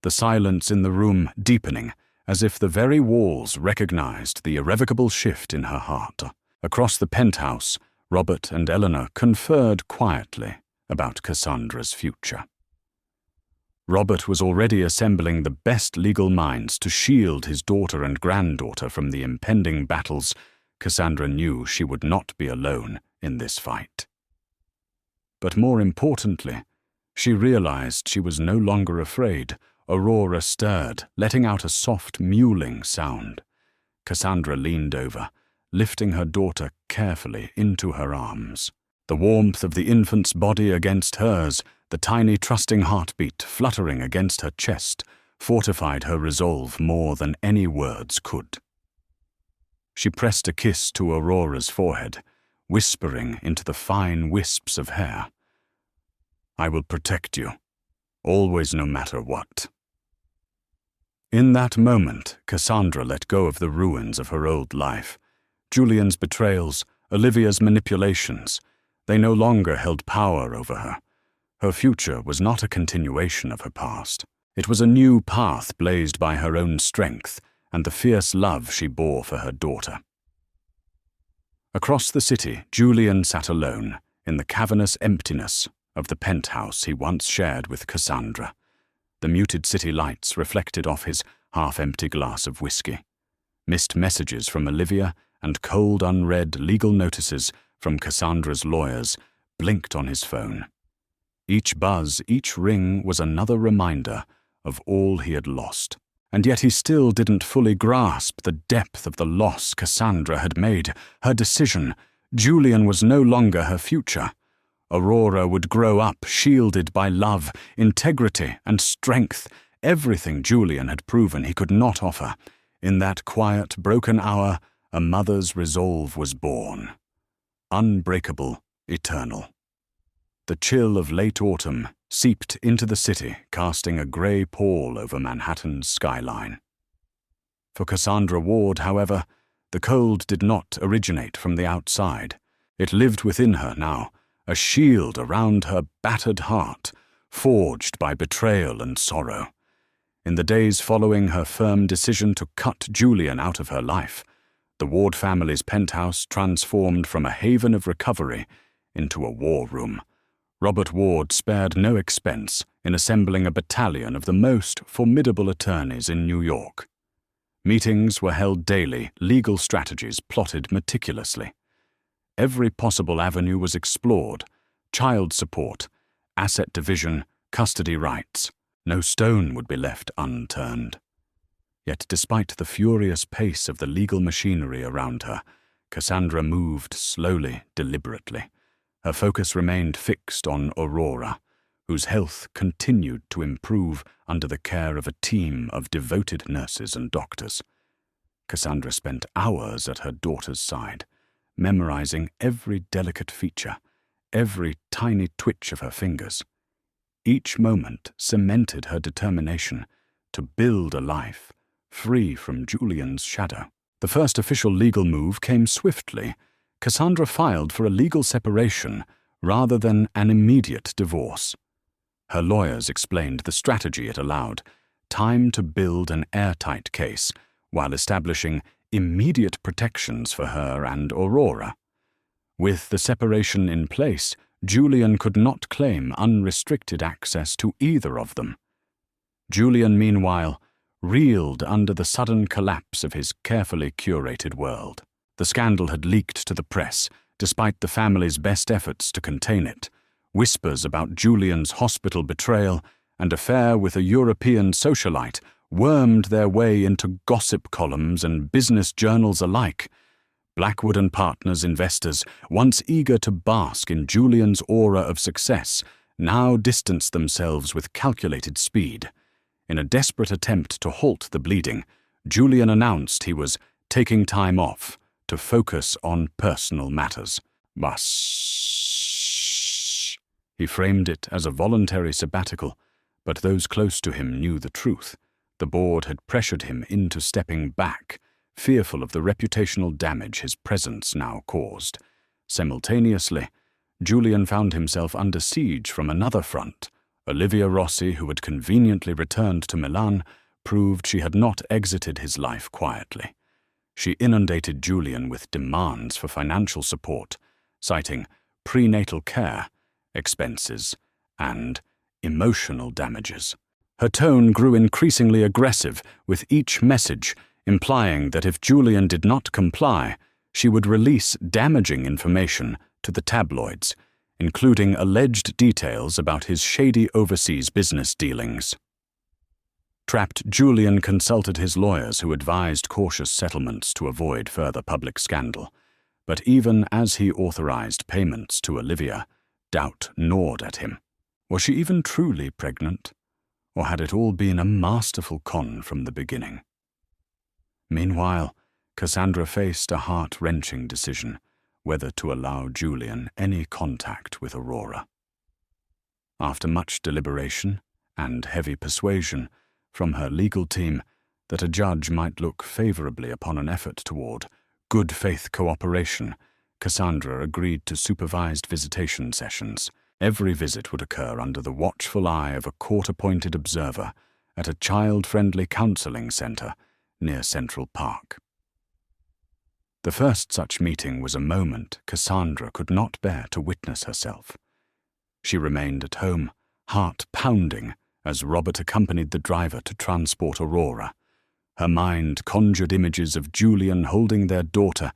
[SPEAKER 1] the silence in the room deepening, as if the very walls recognized the irrevocable shift in her heart. Across the penthouse, Robert and Eleanor conferred quietly about Cassandra's future. Robert was already assembling the best legal minds to shield his daughter and granddaughter from the impending battles. Cassandra knew she would not be alone in this fight. But more importantly, she realized she was no longer afraid. Aurora stirred, letting out a soft mewling sound. Cassandra leaned over, lifting her daughter carefully into her arms. The warmth of the infant's body against hers, the tiny trusting heartbeat fluttering against her chest, fortified her resolve more than any words could. She pressed a kiss to Aurora's forehead, whispering into the fine wisps of hair. "I will protect you, always, no matter what." In that moment, Cassandra let go of the ruins of her old life. Julian's betrayals, Olivia's manipulations, they no longer held power over her. Her future was not a continuation of her past. It was a new path blazed by her own strength and the fierce love she bore for her daughter. Across the city, Julian sat alone in the cavernous emptiness of the penthouse he once shared with Cassandra. The muted city lights reflected off his half-empty glass of whiskey. Missed messages from Olivia and cold unread legal notices from Cassandra's lawyers blinked on his phone. Each buzz, each ring was another reminder of all he had lost. And yet he still didn't fully grasp the depth of the loss Cassandra had made. Her decision, Julian was no longer her future. Aurora would grow up shielded by love, integrity, and strength, everything Julian had proven he could not offer. In that quiet, broken hour, a mother's resolve was born. Unbreakable, eternal. The chill of late autumn seeped into the city, casting a grey pall over Manhattan's skyline. For Cassandra Ward, however, the cold did not originate from the outside. It lived within her now, a shield around her battered heart, forged by betrayal and sorrow. In the days following her firm decision to cut Julian out of her life, the Ward family's penthouse transformed from a haven of recovery into a war room. Robert Ward spared no expense in assembling a battalion of the most formidable attorneys in New York. Meetings were held daily, legal strategies plotted meticulously. Every possible avenue was explored: child support, asset division, custody rights. No stone would be left unturned. Yet despite the furious pace of the legal machinery around her, Cassandra moved slowly, deliberately. Her focus remained fixed on Aurora, whose health continued to improve under the care of a team of devoted nurses and doctors. Cassandra spent hours at her daughter's side, memorizing every delicate feature, every tiny twitch of her fingers. Each moment cemented her determination to build a life free from Julian's shadow. The first official legal move came swiftly. Cassandra filed for a legal separation rather than an immediate divorce. Her lawyers explained the strategy it allowed: time to build an airtight case while establishing immediate protections for her and Aurora. With the separation in place, Julian could not claim unrestricted access to either of them. Julian, meanwhile, reeled under the sudden collapse of his carefully curated world. The scandal had leaked to the press, despite the family's best efforts to contain it. Whispers about Julian's hospital betrayal and affair with a European socialite wormed their way into gossip columns and business journals alike. Blackwood and Partners investors, once eager to bask in Julian's aura of success, now distanced themselves with calculated speed. In a desperate attempt to halt the bleeding, Julian announced he was taking time off to focus on personal matters. Bus. He framed it as a voluntary sabbatical, but those close to him knew the truth. The board had pressured him into stepping back, fearful of the reputational damage his presence now caused. Simultaneously, Julian found himself under siege from another front. Olivia Rossi, who had conveniently returned to Milan, proved she had not exited his life quietly. She inundated Julian with demands for financial support, citing prenatal care, expenses, and emotional damages. Her tone grew increasingly aggressive with each message, implying that if Julian did not comply, she would release damaging information to the tabloids, including alleged details about his shady overseas business dealings. Trapped, Julian consulted his lawyers, who advised cautious settlements to avoid further public scandal. But even as he authorized payments to Olivia, doubt gnawed at him. Was she even truly pregnant? Or had it all been a masterful con from the beginning? Meanwhile, Cassandra faced a heart-wrenching decision whether to allow Julian any contact with Aurora. After much deliberation and heavy persuasion from her legal team that a judge might look favorably upon an effort toward good faith cooperation, Cassandra agreed to supervised visitation sessions. Every visit would occur under the watchful eye of a court-appointed observer at a child-friendly counseling center near Central Park. The first such meeting was a moment Cassandra could not bear to witness herself. She remained at home, heart pounding, as Robert accompanied the driver to transport Aurora. Her mind conjured images of Julian holding their daughter,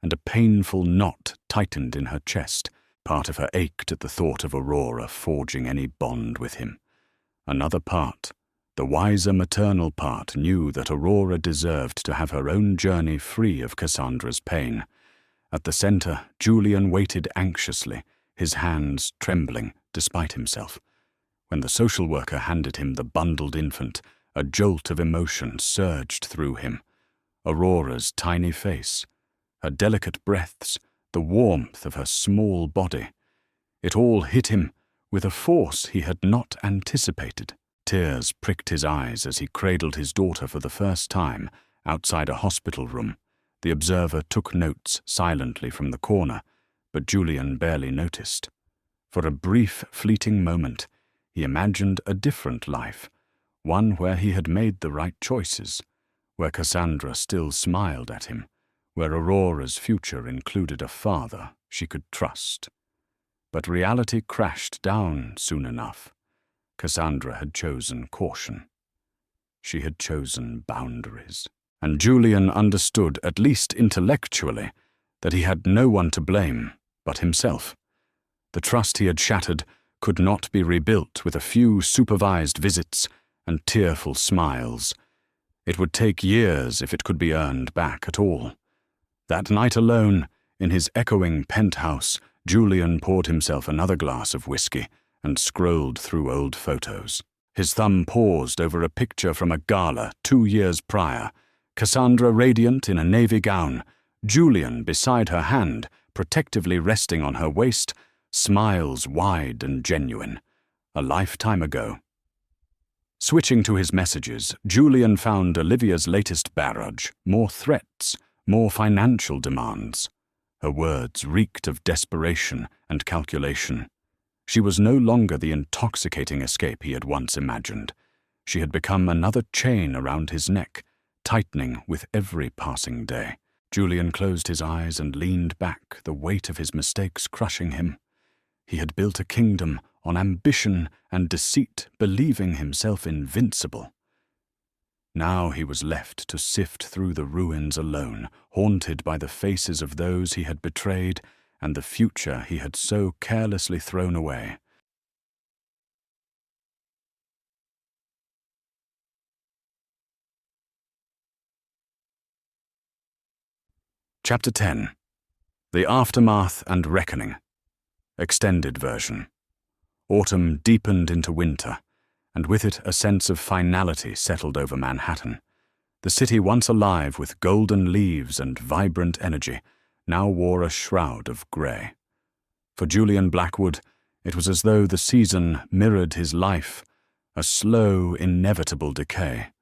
[SPEAKER 1] and a painful knot tightened in her chest. Part of her ached at the thought of Aurora forging any bond with him. Another part, the wiser maternal part, knew that Aurora deserved to have her own journey free of Cassandra's pain. At the center, Julian waited anxiously, his hands trembling despite himself. When the social worker handed him the bundled infant, a jolt of emotion surged through him. Aurora's tiny face, her delicate breaths, the warmth of her small body. It all hit him with a force he had not anticipated. Tears pricked his eyes as he cradled his daughter for the first time outside a hospital room. The observer took notes silently from the corner, but Julian barely noticed. For a brief, fleeting moment, he imagined a different life, one where he had made the right choices, where Cassandra still smiled at him, where Aurora's future included a father she could trust. But reality crashed down soon enough. Cassandra had chosen caution. She had chosen boundaries. And Julian understood, at least intellectually, that he had no one to blame but himself. The trust he had shattered could not be rebuilt with a few supervised visits and tearful smiles. It would take years if it could be earned back at all. That night alone, in his echoing penthouse, Julian poured himself another glass of whiskey and scrolled through old photos. His thumb paused over a picture from a gala 2 years prior. Cassandra radiant in a navy gown, Julian beside her hand, protectively resting on her waist, smiles wide and genuine. A lifetime ago. Switching to his messages, Julian found Olivia's latest barrage, more threats, more financial demands. Her words reeked of desperation and calculation. She was no longer the intoxicating escape he had once imagined. She had become another chain around his neck, tightening with every passing day. Julian closed his eyes and leaned back, the weight of his mistakes crushing him. He had built a kingdom on ambition and deceit, believing himself invincible. Now he was left to sift through the ruins alone, haunted by the faces of those he had betrayed and the future he had so carelessly thrown away. Chapter 10. The Aftermath and Reckoning. Extended version. Autumn deepened into winter, and with it a sense of finality settled over Manhattan. The city, once alive with golden leaves and vibrant energy, now wore a shroud of grey. For Julian Blackwood, it was as though the season mirrored his life, a slow, inevitable decay.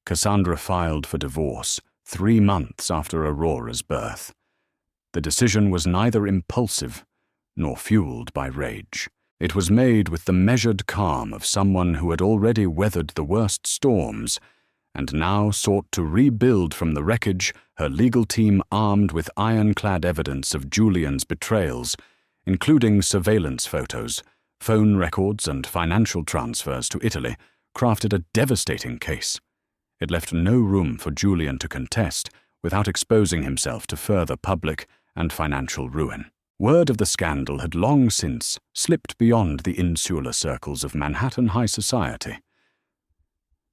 [SPEAKER 1] Cassandra filed for divorce 3 months after Aurora's birth. The decision was neither impulsive nor fueled by rage. It was made with the measured calm of someone who had already weathered the worst storms and now sought to rebuild from the wreckage, her legal team armed with ironclad evidence of Julian's betrayals, including surveillance photos, phone records, and financial transfers to Italy, crafted a devastating case. It left no room for Julian to contest without exposing himself to further public and financial ruin. Word of the scandal had long since slipped beyond the insular circles of Manhattan high society.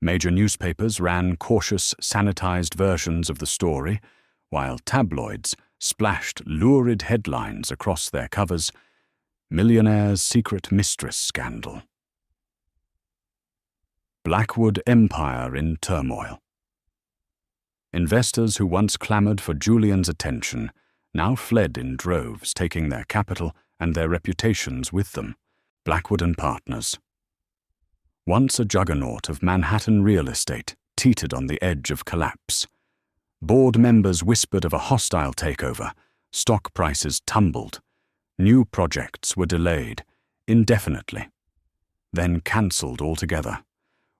[SPEAKER 1] Major newspapers ran cautious, sanitized versions of the story, while tabloids splashed lurid headlines across their covers: Millionaire's secret mistress scandal. Blackwood Empire in turmoil. Investors who once clamored for Julian's attention now fled in droves, taking their capital and their reputations with them. Blackwood and Partners. Once a juggernaut of Manhattan real estate, teetered on the edge of collapse. Board members whispered of a hostile takeover, stock prices tumbled, new projects were delayed indefinitely, then cancelled altogether.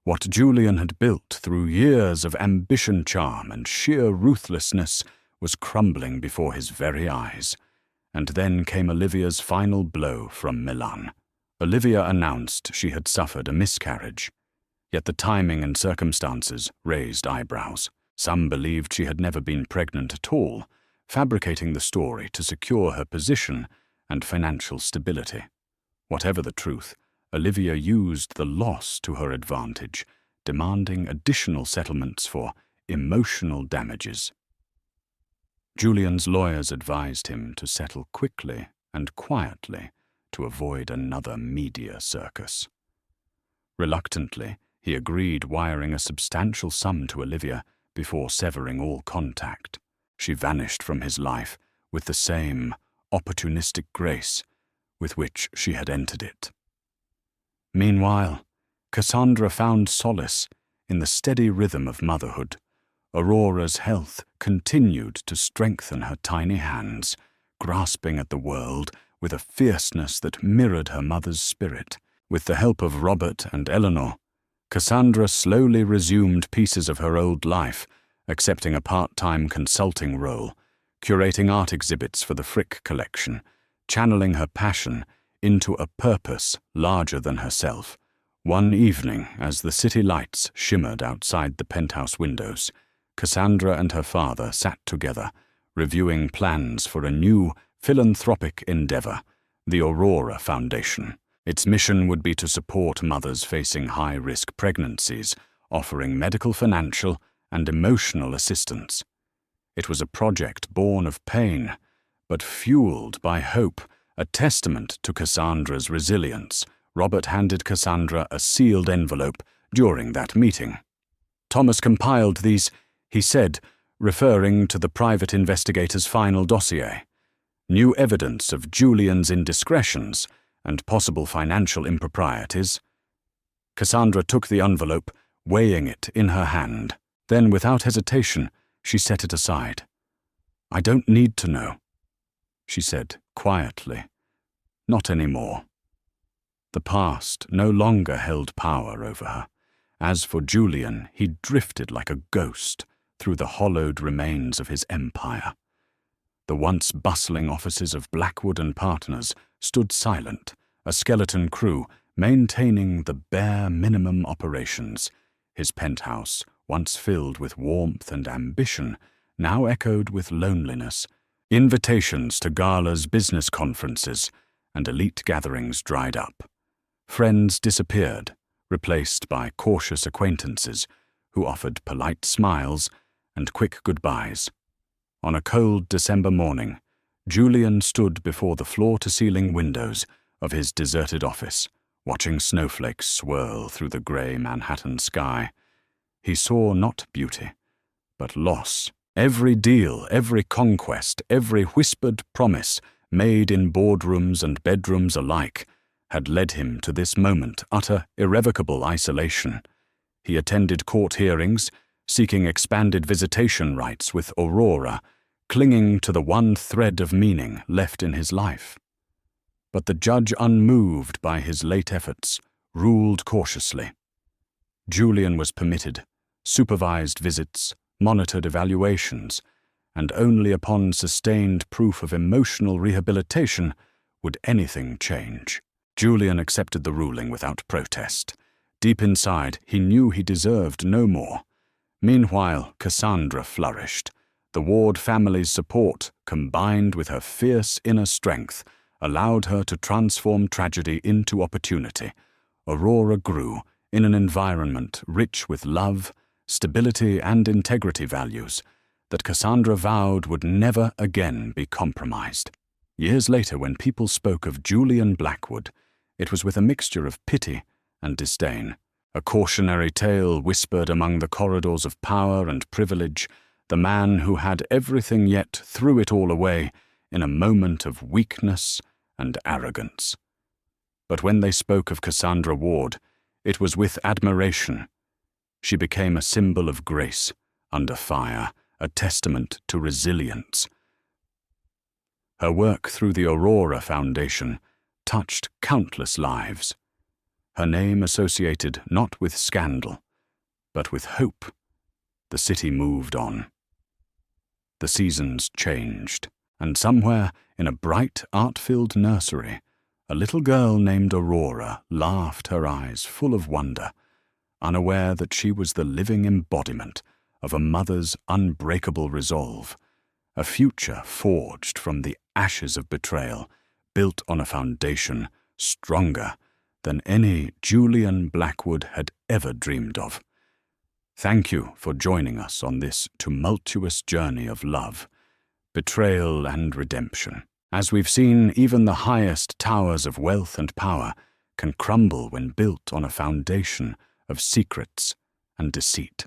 [SPEAKER 1] What Julian had built through years of ambition, charm, and sheer ruthlessness was crumbling before his very eyes. And then came Olivia's final blow from Milan. Olivia announced she had suffered a miscarriage, yet the timing and circumstances raised eyebrows. Some believed she had never been pregnant at all, fabricating the story to secure her position and financial stability. Whatever the truth, Olivia used the loss to her advantage, demanding additional settlements for emotional damages. Julian's lawyers advised him to settle quickly and quietly to avoid another media circus. Reluctantly, he agreed, wiring a substantial sum to Olivia before severing all contact. She vanished from his life with the same opportunistic grace with which she had entered it. Meanwhile, Cassandra found solace in the steady rhythm of motherhood. Aurora's health continued to strengthen her tiny hands, grasping at the world with a fierceness that mirrored her mother's spirit. With the help of Robert and Eleanor, Cassandra slowly resumed pieces of her old life, accepting a part-time consulting role, curating art exhibits for the Frick collection, channeling her passion into a purpose larger than herself. One evening, as the city lights shimmered outside the penthouse windows, Cassandra and her father sat together, reviewing plans for a new philanthropic endeavor, the Aurora Foundation. Its mission would be to support mothers facing high-risk pregnancies, offering medical, financial, and emotional assistance. It was a project born of pain, but fueled by hope, a testament to Cassandra's resilience. Robert handed Cassandra a sealed envelope during that meeting. Thomas compiled these, he said, referring to the private investigator's final dossier. New evidence of Julian's indiscretions and possible financial improprieties. Cassandra took the envelope, weighing it in her hand. Then, without hesitation, she set it aside. "I don't need to know," she said quietly. "Not anymore." The past no longer held power over her. As for Julian, he drifted like a ghost, through the hollowed remains of his empire. The once bustling offices of Blackwood and Partners stood silent, a skeleton crew maintaining the bare minimum operations. His penthouse, once filled with warmth and ambition, now echoed with loneliness. Invitations to galas, business conferences, and elite gatherings dried up. Friends disappeared, replaced by cautious acquaintances who offered polite smiles and quick goodbyes. On a cold December morning, Julian stood before the floor-to-ceiling windows of his deserted office, watching snowflakes swirl through the grey Manhattan sky. He saw not beauty, but loss. Every deal, every conquest, every whispered promise made in boardrooms and bedrooms alike had led him to this moment, utter, irrevocable isolation. He attended court hearings, seeking expanded visitation rights with Aurora, clinging to the one thread of meaning left in his life. But the judge, unmoved by his late efforts, ruled cautiously. Julian was permitted supervised visits, monitored evaluations, and only upon sustained proof of emotional rehabilitation would anything change. Julian accepted the ruling without protest. Deep inside, he knew he deserved no more. Meanwhile, Cassandra flourished. The Ward family's support, combined with her fierce inner strength, allowed her to transform tragedy into opportunity. Aurora grew in an environment rich with love, stability, and integrity values that Cassandra vowed would never again be compromised. Years later, when people spoke of Julian Blackwood, it was with a mixture of pity and disdain. A cautionary tale whispered among the corridors of power and privilege, the man who had everything yet threw it all away in a moment of weakness and arrogance. But when they spoke of Cassandra Ward, it was with admiration. She became a symbol of grace under fire, a testament to resilience. Her work through the Aurora Foundation touched countless lives. Her name associated not with scandal, but with hope. The city moved on. The seasons changed, and somewhere in a bright, art-filled nursery, a little girl named Aurora laughed, her eyes full of wonder, unaware that she was the living embodiment of a mother's unbreakable resolve, a future forged from the ashes of betrayal, built on a foundation stronger than any Julian Blackwood had ever dreamed of. Thank you for joining us on this tumultuous journey of love, betrayal, and redemption. As we've seen, even the highest towers of wealth and power can crumble when built on a foundation of secrets and deceit.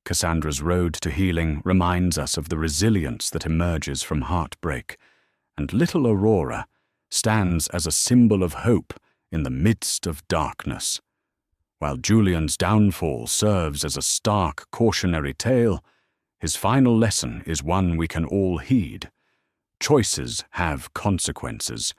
[SPEAKER 1] Cassandra's road to healing reminds us of the resilience that emerges from heartbreak, and little Aurora stands as a symbol of hope in the midst of darkness. While Julian's downfall serves as a stark cautionary tale, his final lesson is one we can all heed. Choices have consequences,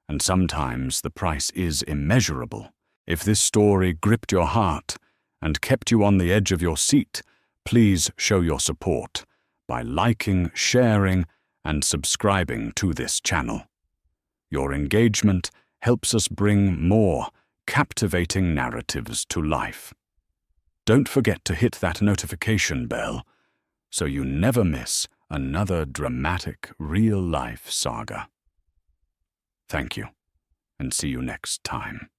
[SPEAKER 1] and sometimes the price is immeasurable. If this story gripped your heart and kept you on the edge of your seat, please show your support by liking, sharing, and subscribing to this channel. Your engagement helps us bring more captivating narratives to life. Don't forget to hit that notification bell so you never miss another dramatic real-life saga. Thank you, and see you next time.